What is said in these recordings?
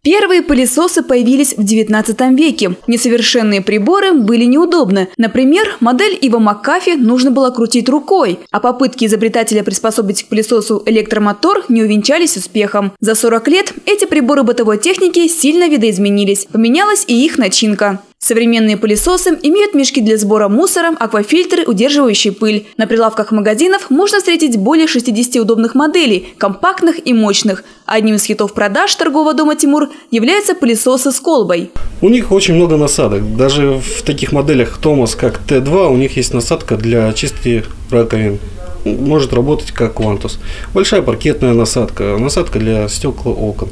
Первые пылесосы появились в 19 веке. Несовершенные приборы были неудобны. Например, модель Ива Маккафи нужно было крутить рукой, а попытки изобретателя приспособить к пылесосу электромотор не увенчались успехом. За 40 лет эти приборы бытовой техники сильно видоизменились. Поменялась и их начинка. Современные пылесосы имеют мешки для сбора мусора, аквафильтры, удерживающие пыль. На прилавках магазинов можно встретить более 60 удобных моделей, компактных и мощных. Одним из хитов продаж торгового дома «Тимур» являются пылесосы с колбой. У них очень много насадок. Даже в таких моделях Томас, как Т2, у них есть насадка для чистки раковин. Может работать как Quantus. Большая паркетная насадка, насадка для стекла окон.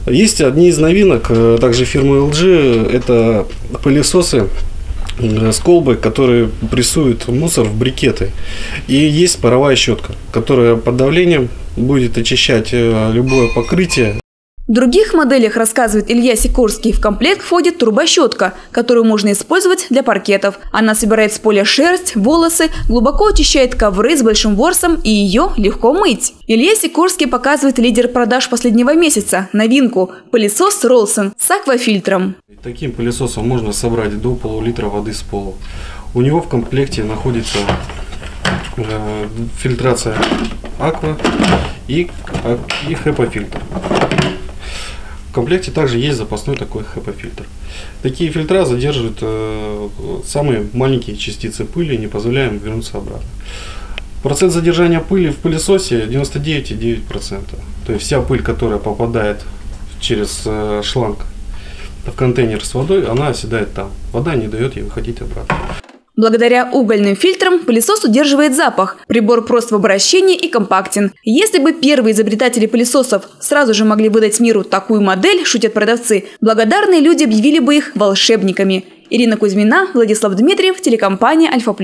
Есть одни из новинок, также фирмы LG, это пылесосы с колбой, которые прессуют мусор в брикеты. И есть паровая щетка, которая под давлением будет очищать любое покрытие. В других моделях, рассказывает Илья Сикорский, в комплект входит турбощетка, которую можно использовать для паркетов. Она собирает с поля шерсть, волосы, глубоко очищает ковры с большим ворсом и ее легко мыть. Илья Сикорский показывает лидер продаж последнего месяца – новинку – пылесос Ролсон с аквафильтром. Таким пылесосом можно собрать до пол-литра воды с пола. У него в комплекте находится фильтрация аква и HEPA-фильтр. В комплекте также есть запасной такой HEPA-фильтр. Такие фильтра задерживают самые маленькие частицы пыли, не позволяя им вернуться обратно. Процент задержания пыли в пылесосе 99,9%. То есть вся пыль, которая попадает через шланг в контейнер с водой, она оседает там. Вода не дает ей выходить обратно. Благодаря угольным фильтрам пылесос удерживает запах. Прибор прост в обращении и компактен. Если бы первые изобретатели пылесосов сразу же могли выдать миру такую модель, шутят продавцы, благодарные люди объявили бы их волшебниками. Ирина Кузьмина, Владислав Дмитриев, телекомпания Альфа+.